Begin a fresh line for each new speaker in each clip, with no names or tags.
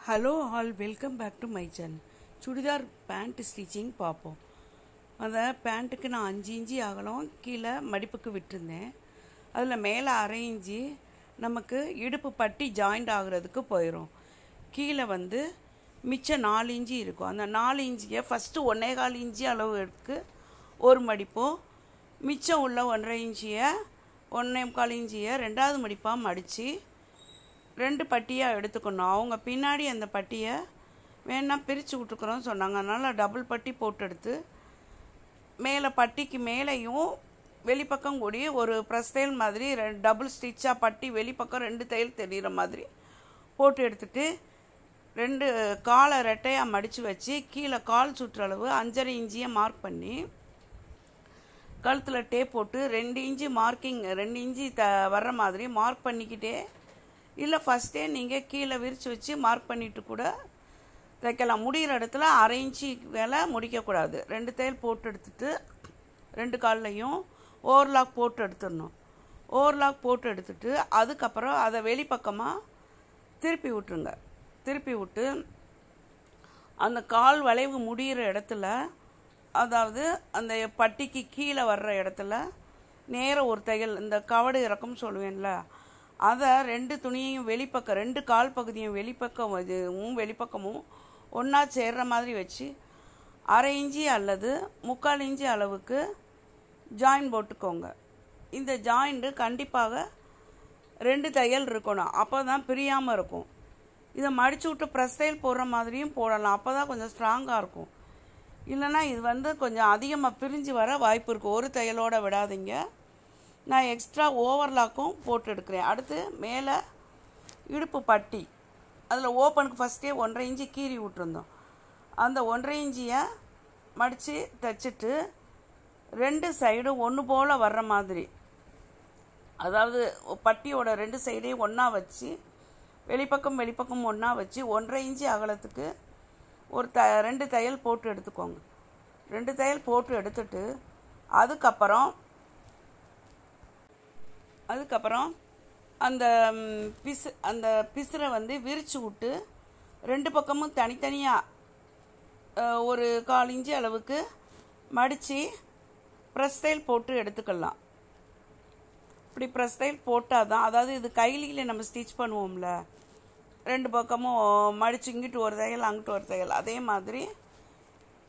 Hello all, welcome back to my channel. Churidar pant stitching பார்ப்போம். அந்த பேண்ட்டுக்கு நான் 5 இன்ச்சு அகலம் கீழே மடிப்புக்கு விட்டுருந்தேன். அதில் மேலே அரை இன்ச்சு நமக்கு இடுப்பு பட்டி ஜாயிண்ட் ஆகுறதுக்கு போயிடும். கீழே மிச்சம் 4 இன்ச்சு இருக்கும். அந்த 4 இன்ச்சியை ஃபஸ்ட்டு 1.25 இன்ச்சு அளவுக்கு ஒரு மடிப்பும், மிச்சம் உள்ள 1.5 இன்ச்சியை 1.25 இன்ச்சியை ரெண்டாவது மடிப்பாக மடித்து 2 பட்டியாக எடுத்துக்கணும். அவங்க பின்னாடி அந்த பட்டியை வேணால் பிரித்து விட்டுக்கிறோன்னு சொன்னாங்க. அதனால் டபுள் பட்டி போட்டு எடுத்து மேலே பட்டிக்கு மேலேயும் வெளிப்பக்கம் கூடி ஒரு ப்ரெஸ் தையல் மாதிரி டபுள் ஸ்டிச்சாக பட்டி வெளிப்பக்கம் 2 தையல் தெரிகிற மாதிரி போட்டு எடுத்துகிட்டு 2 காலை ரெட்டையாக மடித்து வச்சு கீழே கால் சுற்றளவு 5.5 இன்ச்சியை மார்க் பண்ணி கழுத்தில் டேப் போட்டு 2 இன்ச்சு மார்க்கிங் 2 இன்ச்சு வர்ற மாதிரி மார்க் பண்ணிக்கிட்டே, இல்லை ஃபஸ்ட்டே நீங்கள் கீழே விரித்து வச்சு மார்க் பண்ணிவிட்டு கூட தைக்கலாம். முடிகிற இடத்துல அரை இன்ச்சு மேலே முடிக்கக்கூடாது. 2 தையல் போட்டு எடுத்துட்டு 2 கால்லையும் ஓவர்லாக் போட்டு எடுத்துடணும். ஓவர்லாக் போட்டு எடுத்துட்டு அதுக்கப்புறம் அதை வெளிப்பக்கமாக திருப்பி விட்டுருங்க. திருப்பி விட்டு அந்த கால் வளைவு முடிகிற இடத்துல, அதாவது அந்த பட்டிக்கு கீழே வர்ற இடத்துல நேர ஒரு தையல், இந்த கவடு இறக்கம் சொல்லுவேன்ல, அதை 2 துணியையும் வெளிப்பக்கம் 2 கால் பகுதியும் வெளிப்பக்கமும் ஒன்றா சேர்ற மாதிரி வச்சு அரை இன்ச்சு அல்லது 3/4 இன்ச்சு அளவுக்கு ஜாயின் போட்டுக்கோங்க. இந்த ஜாயிண்ட்டு கண்டிப்பாக 2 தையல் இருக்கணும். அப்போ தான் பிரியாமல் இருக்கும். இதை மடித்து விட்டு ப்ரெஸ் தையல் போடுற மாதிரியும் போடலாம். அப்போ தான் கொஞ்சம் ஸ்ட்ராங்காக இருக்கும். இல்லைன்னா இது கொஞ்சம் அதிகமாக பிரிஞ்சு வர வாய்ப்பு இருக்குது. ஒரு தையலோடு விடாதீங்க. நான் எக்ஸ்ட்ரா ஓவர்லாக்கும் போட்டு எடுக்கிறேன். அடுத்து மேலே இடுப்பு பட்டி, அதில் ஓப்பனுக்கு ஃபஸ்ட்டே 1.5 இன்ச்சு கீறி விட்டுருந்தோம். அந்த 1.5 இன்ச்சியை மடித்து தைச்சிட்டு 2 சைடும் ஒன்று போல் வர்ற மாதிரி, அதாவது பட்டியோட 2 சைடையும் ஒன்றா வச்சு வெளிப்பக்கம் ஒன்றா வச்சு 1.5 இன்ச்சு அகலத்துக்கு ஒரு 2 தையல் போட்டு எடுத்துக்கோங்க. 2 தையல் போட்டு எடுத்துட்டு அதுக்கப்புறம் அந்த பிசுரை விரித்து விட்டு 2 பக்கமும் தனித்தனியாக ஒரு 1/4 இன்ச்சு அளவுக்கு மடித்து ப்ரெஸ் தையல் போட்டு எடுத்துக்கலாம். இப்படி ப்ரெஸ் தையல் போட்டால் தான், அதாவது இது கைலியில் நம்ம ஸ்டிச் பண்ணுவோம்ல, 2 பக்கமும் மடித்து இங்கிட்டு ஒரு தையல் அங்கிட்டு ஒரு தையல், அதே மாதிரி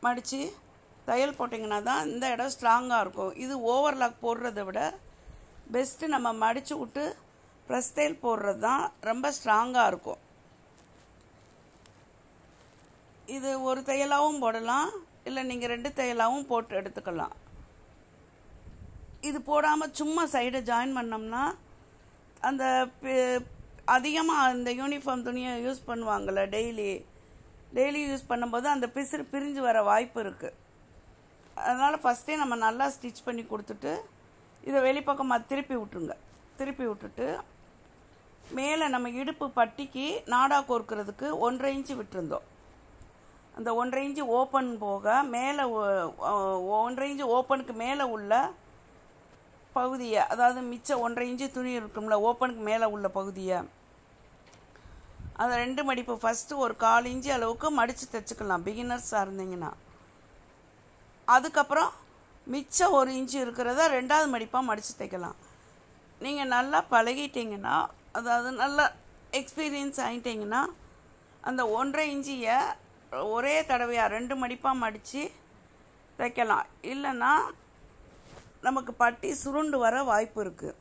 மடித்து தையல் போட்டிங்கன்னா தான் இந்த இடம் ஸ்ட்ராங்காக இருக்கும். இது ஓவர்லாக் போடுறத விட பெஸ்ட்டு நம்ம மடித்து விட்டு ப்ரெஸ் தையல் போடுறது தான் ரொம்ப ஸ்ட்ராங்காக இருக்கும். இது ஒரு தையலாகவும் போடலாம், இல்லை நீங்கள் 2 தையலாகவும் போட்டு எடுத்துக்கலாம். இது போடாமல் சும்மா சைடை ஜாயின் பண்ணோம்னா அந்த அதிகமாக அந்த யூனிஃபார்ம் துணியை யூஸ் பண்ணுவாங்கள்ல, டெய்லி யூஸ் பண்ணும்போது அந்த பிசுறு பிரிஞ்சு வர வாய்ப்பு இருக்குது. அதனால் ஃபஸ்ட்டே நம்ம நல்லா ஸ்டிச் பண்ணி கொடுத்துட்டு இதை வெளிப்பக்கமாக திருப்பி விட்டுருங்க. திருப்பி விட்டுட்டு மேலே நம்ம இடுப்பு பட்டிக்கு நாடா கோர்க்கிறதுக்கு 1.5 இன்ச்சு விட்டுருந்தோம். அந்த 1.5 இன்ச்சு ஓப்பன் போக மேலே 1.5 இன்ச்சு ஓப்பனுக்கு மேலே உள்ள பகுதியை, அதாவது மிச்சம் 1.5 இன்ச்சு துணி இருக்கும்ல ஓப்பனுக்கு மேலே உள்ள பகுதியை, அந்த 2 மடிப்பு ஃபஸ்ட்டு ஒரு 1/4 இன்ச்சு அளவுக்கு மடித்து தைச்சிக்கலாம் பிகினர்ஸாக இருந்தீங்கன்னா. அதுக்கப்புறம் மிச்சம் 1 இன்ச்சு இருக்கிறத 2வது மடிப்பாக மடித்து தைக்கலாம். நீங்கள் நல்லா பழகிட்டீங்கன்னா, அதாவது நல்லா எக்ஸ்பீரியன்ஸ் ஆகிட்டிங்கன்னா அந்த 1.5 இன்ச்சியை ஒரே தடவையாக 2 மடிப்பாக மடித்து தைக்கலாம். இல்லைன்னா நமக்கு பட்டி சுருண்டு வர வாய்ப்பு இருக்குது.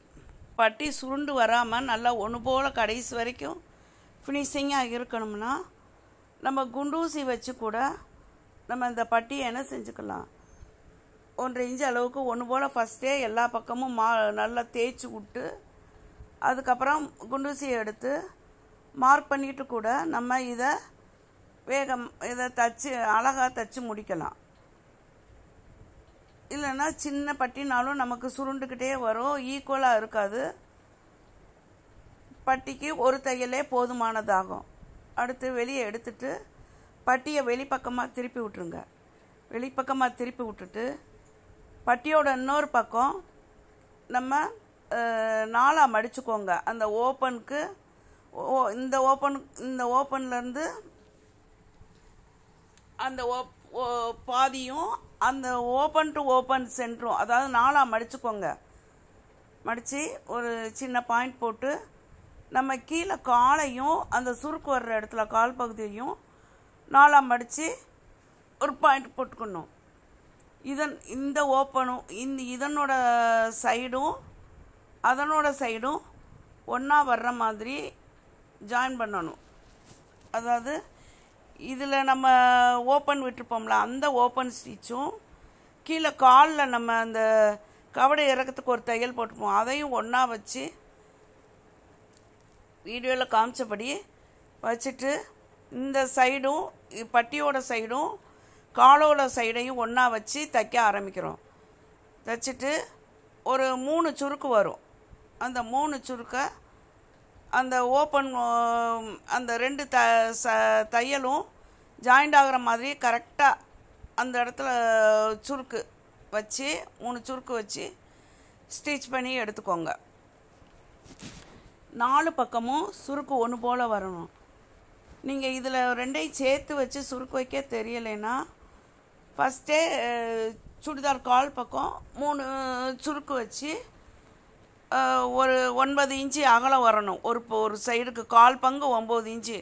பட்டி சுருண்டு வராமல் நல்லா ஒன்று போல் கடைசி வரைக்கும் ஃபினிஷிங்காக இருக்கணும்னா நம்ம குண்டூசி வச்சு கூட நம்ம இந்த பட்டியை என்ன செஞ்சுக்கலாம், 1.5 இன்ச்சு அளவுக்கு ஒன்று போல் ஃபஸ்ட்டே எல்லா பக்கமும் நல்லா தேய்ச்சி விட்டு அதுக்கப்புறம் குண்டூசியை எடுத்து மார்க் பண்ணிட்டு கூட நம்ம இதை அழகாக தைச்சி முடிக்கலாம். இல்லைன்னா சின்ன பட்டினாலும் நமக்கு சுருண்டுக்கிட்டே வரும், ஈக்குவலாக இருக்காது. பட்டிக்கு ஒரு தையலே போதுமானதாகும். அடுத்து வெளியே எடுத்துட்டு பட்டியை வெளிப்பக்கமாக திருப்பி விட்டுருங்க. வெளிப்பக்கமாக திருப்பி விட்டுட்டு பட்டியோட இன்னொரு பக்கம் நம்ம 4ஆக மடிச்சுக்கோங்க. அந்த ஓப்பனுக்கு இந்த ஓப்பன்லேருந்து அந்த பாதியும் அந்த ஓப்பன் டு ஓப்பன் சென்டரும், அதாவது 4ஆக மடிச்சுக்கோங்க. மடித்து ஒரு சின்ன பாயிண்ட் போட்டு நம்ம கீழே காலையும் அந்த சுருக்கு வர்ற இடத்துல கால் பகுதியையும் 4ஆக மடித்து ஒரு பாயிண்ட் போட்டுக்கணும். இந்த ஓப்பனும் இதனோட சைடும் அதனோட சைடும் ஒன்றா வர்ற மாதிரி ஜாயின் பண்ணணும். அதாவது இதில் நம்ம ஓப்பன் விட்டுருப்போம்ல, அந்த ஓப்பன் ஸ்டிச்சும் கீழே காலில் நம்ம அந்த கவடை இறக்கத்துக்கு ஒரு தையல் போட்டுப்போம், அதையும் ஒன்றா வச்சு வீடியோவில் காமிச்சபடி வச்சுட்டு இந்த சைடும் பட்டியோட சைடும் காலோட சைடையும் ஒன்றா வச்சு தைக்க ஆரம்பிக்கிறோம். தைச்சிட்டு ஒரு 3 சுருக்கு வரும். அந்த 3 சுருக்கை அந்த ஓப்பன் அந்த 2 தையலும் ஜாயிண்ட் ஆகிற மாதிரி கரெக்டாக அந்த இடத்துல சுருக்கு வச்சு 3 சுருக்கு வச்சு ஸ்டிச் பண்ணி எடுத்துக்கோங்க. 4 பக்கமும் சுருக்கு ஒன்று போல் வரணும். நீங்கள் இதில் 2ஐயும் சேர்த்து வச்சு சுருக்கு வைக்க தெரியலைன்னா ஃபஸ்ட்டே சுடிதார் கால் பக்கம் 3 சுருக்கு வச்சு ஒரு 9 இன்ச்சு அகலம் வரணும். ஒரு சைடுக்கு கால் பங்கு 9 இன்ச்சு,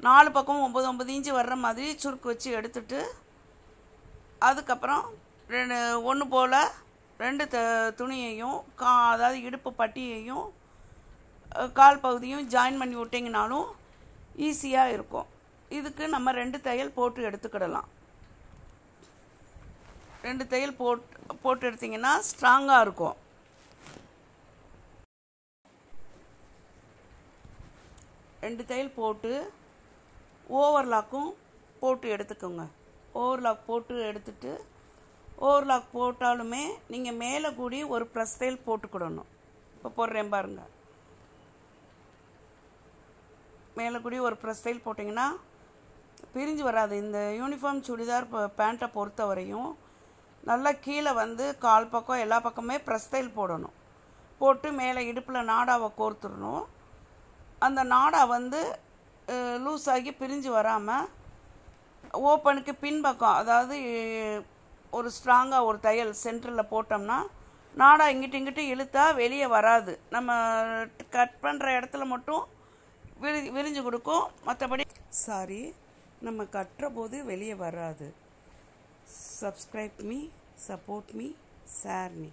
4 பக்கம் 9 இன்ச்சு வர்ற மாதிரி சுருக்கு வச்சு எடுத்துட்டு அதுக்கப்புறம் ஒன்று போல் 2 துணியையும் அதாவது இடுப்பு பட்டியையும் கால் பகுதியும் ஜாயின் பண்ணி விட்டிங்கனாலும் ஈஸியாக இருக்கும். இதுக்கு நம்ம 2 தையல் போட்டு எடுத்துக்கிடலாம். 2 தையல் போட்டு எடுத்திங்கன்னா ஸ்ட்ராங்காக இருக்கும். ரெண்டு தையல் போட்டு ஓவர்லாக்கும் போட்டு எடுத்துக்கோங்க. ஓவர்லாக் போட்டு எடுத்துட்டு ஓவர்லாக் போட்டாலுமே நீங்கள் மேலே கூடி ஒரு ப்ரெஸ் தையல் போட்டுக்கிடணும். இப்போ போடுறேன் பாருங்கள். மேலே கூடி ஒரு ப்ரெஸ் தையல் போட்டிங்கன்னா பிரிஞ்சு வராது. இந்த யூனிஃபார்ம் சுடிதார் பேண்ட்டை பொறுத்த வரையும் நல்லா கீழே வந்து கால் பக்கம் எல்லா பக்கமே ப்ரெஸ் தையல் போடணும். போட்டு மேலே இடுப்பில் நாடாவை கோர்த்துடணும். அந்த நாடா வந்து லூஸ் ஆகி பிரிஞ்சு வராமல் ஓப்பனுக்கு பின்பக்கம், அதாவது ஒரு ஸ்ட்ராங்காக ஒரு தையல் சென்டரில் போட்டோம்னா நாடா இங்கிட்டு இழுத்தா வெளியே வராது. நம்ம கட் பண்ணுற இடத்துல மட்டும் விரிஞ்சு கொடுக்கும், மற்றபடி நம்ம கட்டுற போது வெளியே வராது. Subscribe me, support me, share me.